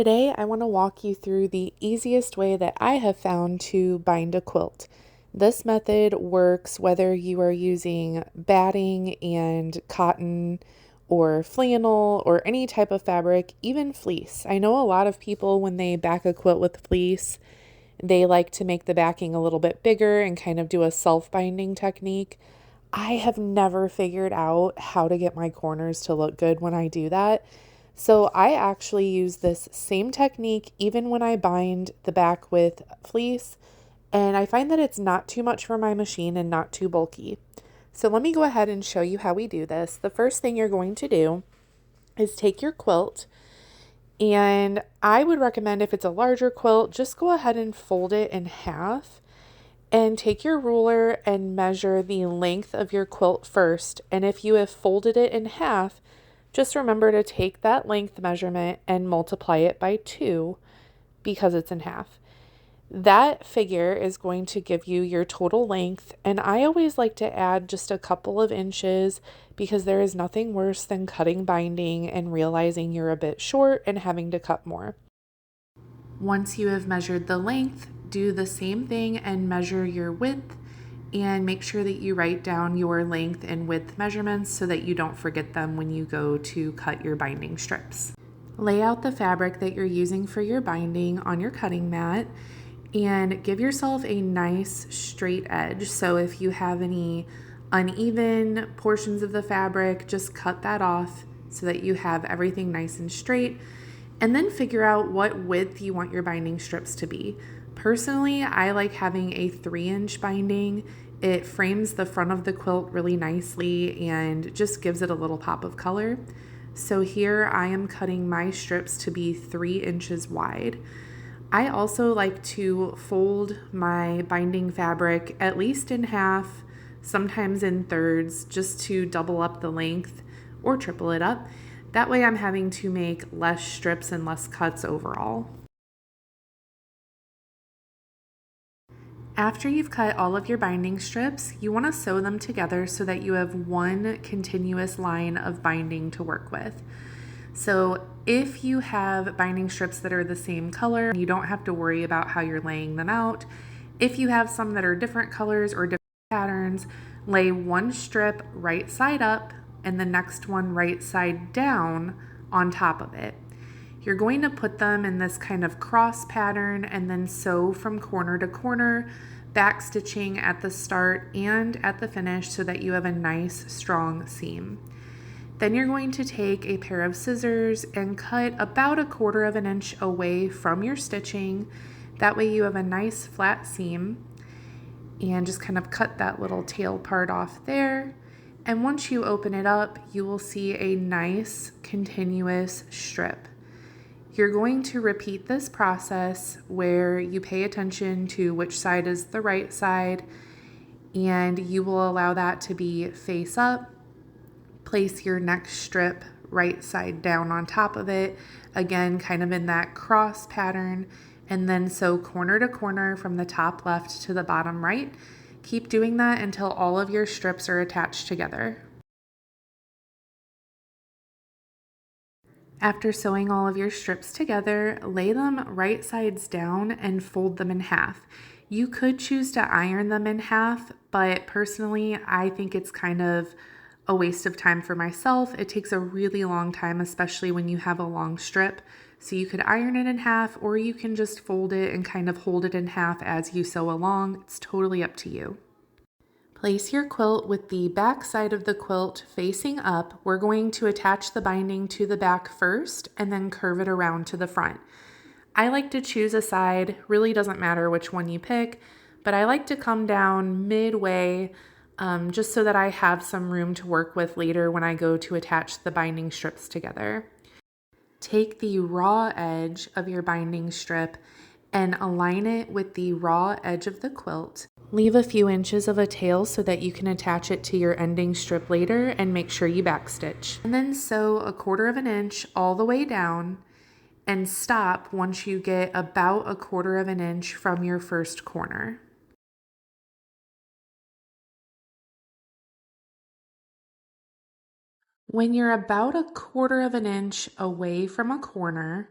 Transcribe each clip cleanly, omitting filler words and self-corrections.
Today, I want to walk you through the easiest way that I have found to bind a quilt. This method works whether you are using batting and cotton or flannel or any type of fabric, even fleece. I know a lot of people, when they back a quilt with fleece, they like to make the backing a little bit bigger and kind of do a self-binding technique. I have never figured out how to get my corners to look good when I do that. So I actually use this same technique even when I bind the back with fleece, and I find that it's not too much for my machine and not too bulky. So let me go ahead and show you how we do this. The first thing you're going to do is take your quilt, and I would recommend, if it's a larger quilt, just go ahead and fold it in half and take your ruler and measure the length of your quilt first. And if you have folded it in half, just remember to take that length measurement and multiply it by 2 because it's in half. That figure is going to give you your total length, and I always like to add just a couple of inches because there is nothing worse than cutting binding and realizing you're a bit short and having to cut more. Once you have measured the length, do the same thing and measure your width, and make sure that you write down your length and width measurements so that you don't forget them when you go to cut your binding strips. Lay out the fabric that you're using for your binding on your cutting mat and give yourself a nice straight edge. So if you have any uneven portions of the fabric, just cut that off so that you have everything nice and straight. And then figure out what width you want your binding strips to be. Personally, I like having a 3-inch binding. It frames the front of the quilt really nicely and just gives it a little pop of color. So here I am cutting my strips to be 3 inches wide. I also like to fold my binding fabric at least in half, sometimes in thirds, just to double up the length or triple it up. That way I'm having to make less strips and less cuts overall. After you've cut all of your binding strips, you want to sew them together so that you have one continuous line of binding to work with. So if you have binding strips that are the same color, you don't have to worry about how you're laying them out. If you have some that are different colors or different patterns, lay one strip right side up and the next one right side down on top of it. You're going to put them in this kind of cross pattern and then sew from corner to corner, back stitching at the start and at the finish so that you have a nice strong seam. Then you're going to take a pair of scissors and cut about 1/4 of an inch away from your stitching. That way you have a nice flat seam, and just kind of cut that little tail part off there. And once you open it up, you will see a nice continuous strip. You're going to repeat this process where you pay attention to which side is the right side, and you will allow that to be face up. Place your next strip right side down on top of it, again kind of in that cross pattern, and then sew corner to corner from the top left to the bottom right. Keep doing that until all of your strips are attached together. After sewing all of your strips together, lay them right sides down and fold them in half. You could choose to iron them in half, but personally, I think it's kind of a waste of time for myself. It takes a really long time, especially when you have a long strip. So you could iron it in half, or you can just fold it and kind of hold it in half as you sew along. It's totally up to you. Place your quilt with the back side of the quilt facing up. We're going to attach the binding to the back first and then curve it around to the front. I like to choose a side, really doesn't matter which one you pick, but I like to come down midway just so that I have some room to work with later when I go to attach the binding strips together. Take the raw edge of your binding strip and align it with the raw edge of the quilt. Leave a few inches of a tail so that you can attach it to your ending strip later, and make sure you backstitch. And then sew 1/4 of an inch all the way down and stop once you get about 1/4 of an inch from your first corner. When you're about 1/4 of an inch away from a corner,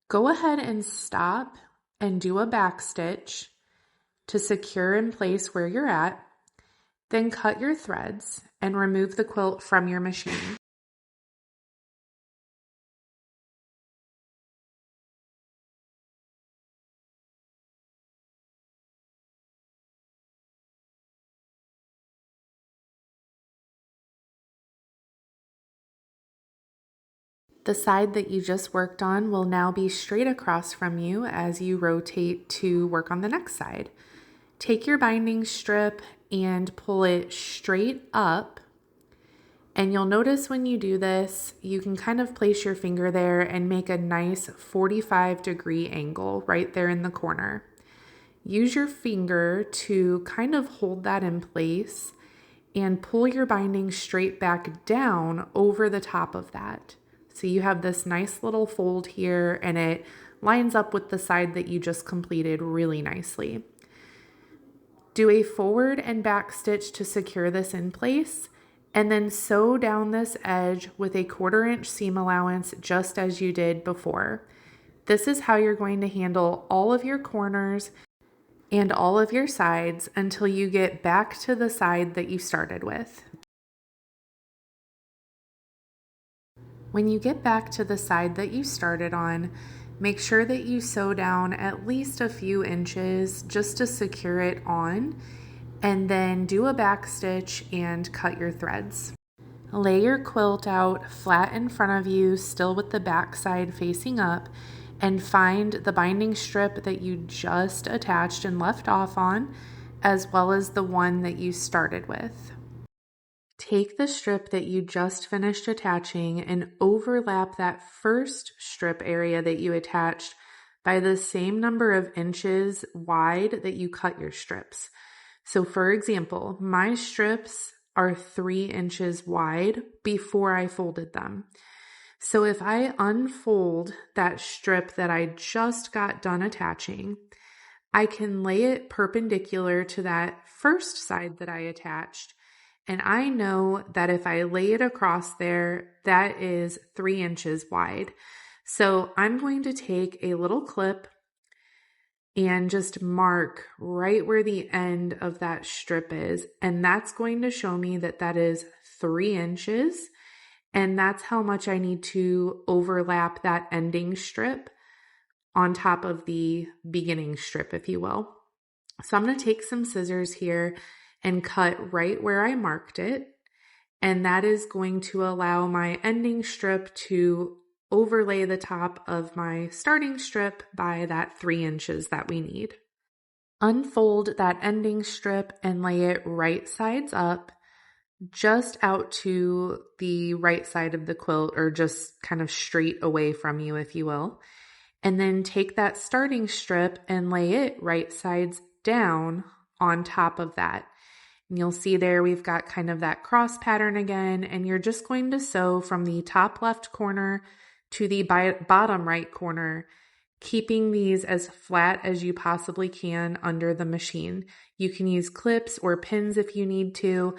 Go ahead and stop and do a back stitch to secure in place where you're at. Then cut your threads and remove the quilt from your machine. The side that you just worked on will now be straight across from you as you rotate to work on the next side. Take your binding strip and pull it straight up. And you'll notice when you do this, you can kind of place your finger there and make a nice 45-degree angle right there in the corner. Use your finger to kind of hold that in place and pull your binding straight back down over the top of that. So you have this nice little fold here and it lines up with the side that you just completed really nicely. Do a forward and back stitch to secure this in place, and then sew down this edge with a 1/4 inch seam allowance just as you did before. This is how you're going to handle all of your corners and all of your sides until you get back to the side that you started with. When you get back to the side that you started on, make sure that you sew down at least a few inches just to secure it on, and then do a back stitch and cut your threads. Lay your quilt out flat in front of you, still with the back side facing up, and find the binding strip that you just attached and left off on, as well as the one that you started with. Take the strip that you just finished attaching and overlap that first strip area that you attached by the same number of inches wide that you cut your strips. So for example, my strips are 3 inches wide before I folded them. So if I unfold that strip that I just got done attaching, I can lay it perpendicular to that first side that I attached. And I know that if I lay it across there, that is 3 inches wide. So I'm going to take a little clip and just mark right where the end of that strip is. And that's going to show me that that is 3 inches. And that's how much I need to overlap that ending strip on top of the beginning strip, if you will. So I'm going to take some scissors here and cut right where I marked it. And that is going to allow my ending strip to overlay the top of my starting strip by that 3 inches that we need. Unfold that ending strip and lay it right sides up, just out to the right side of the quilt, or just kind of straight away from you, if you will. And then take that starting strip and lay it right sides down on top of that. And you'll see there we've got kind of that cross pattern again, and you're just going to sew from the top left corner to the bottom right corner, keeping these as flat as you possibly can under the machine. You can use clips or pins if you need to.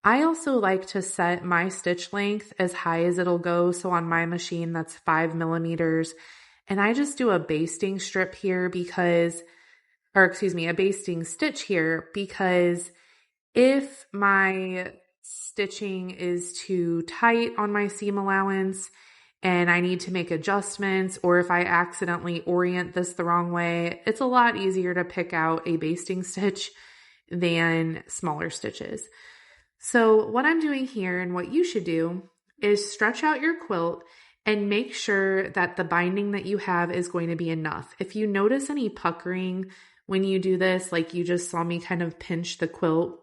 I also like to set my stitch length as high as it'll go. So on my machine, that's 5 millimeters. And I just do a basting strip here a basting stitch here, because if my stitching is too tight on my seam allowance and I need to make adjustments, or if I accidentally orient this the wrong way, it's a lot easier to pick out a basting stitch than smaller stitches. So what I'm doing here, and what you should do, is stretch out your quilt and make sure that the binding that you have is going to be enough. If you notice any puckering when you do this, like you just saw me kind of pinch the quilt,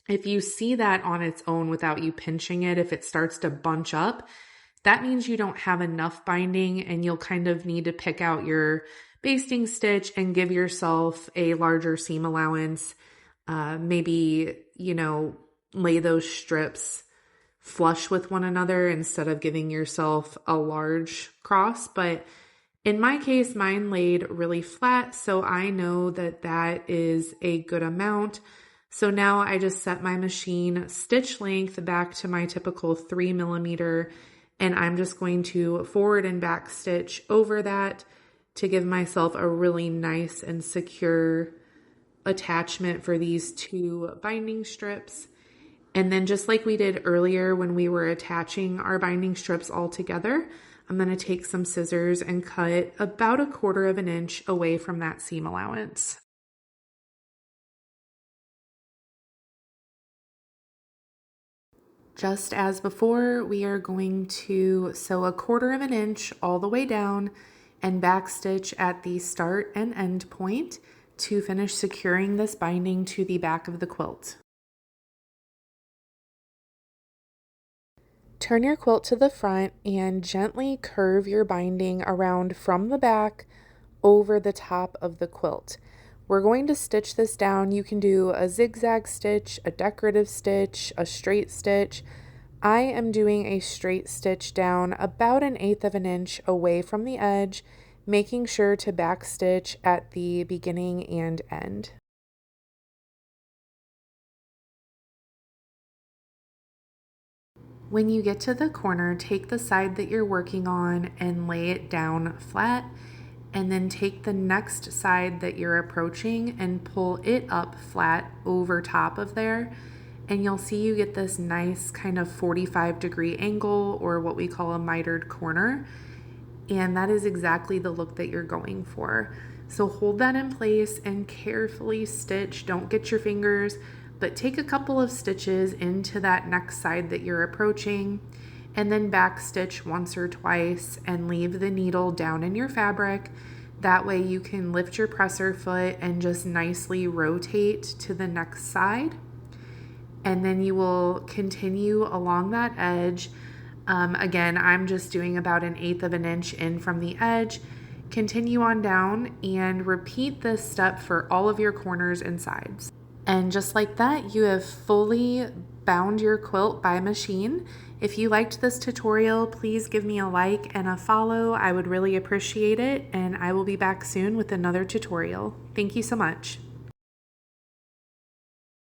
if you see that on its own without you pinching it, if it starts to bunch up, that means you don't have enough binding, and you'll kind of need to pick out your basting stitch and give yourself a larger seam allowance. Maybe, lay those strips flush with one another instead of giving yourself a large cross. But in my case, mine laid really flat, so I know that that is a good amount. So now I just set my machine stitch length back to my typical 3 millimeter, and I'm just going to forward and back stitch over that to give myself a really nice and secure attachment for these two binding strips. And then just like we did earlier when we were attaching our binding strips all together, I'm going to take some scissors and cut about 1/4 of an inch away from that seam allowance. Just as before, we are going to sew 1/4 of an inch all the way down and backstitch at the start and end point to finish securing this binding to the back of the quilt. Turn your quilt to the front and gently curve your binding around from the back over the top of the quilt. We're going to stitch this down. You can do a zigzag stitch, a decorative stitch, a straight stitch. I am doing a straight stitch down about 1/8 of an inch away from the edge, making sure to backstitch at the beginning and end. When you get to the corner, take the side that you're working on and lay it down flat, and then take the next side that you're approaching and pull it up flat over top of there. And you'll see you get this nice kind of 45-degree angle, or what we call a mitered corner. And that is exactly the look that you're going for. So hold that in place and carefully stitch. Don't get your fingers, but take a couple of stitches into that next side that you're approaching, and then back stitch once or twice and leave the needle down in your fabric. That way you can lift your presser foot and just nicely rotate to the next side. And then you will continue along that edge. Again, I'm just doing about 1/8 of an inch in from the edge. Continue on down and repeat this step for all of your corners and sides. And just like that, you have fully bound your quilt by machine. If you liked this tutorial, please give me a like and a follow. I would really appreciate it, and I will be back soon with another tutorial. Thank you so much.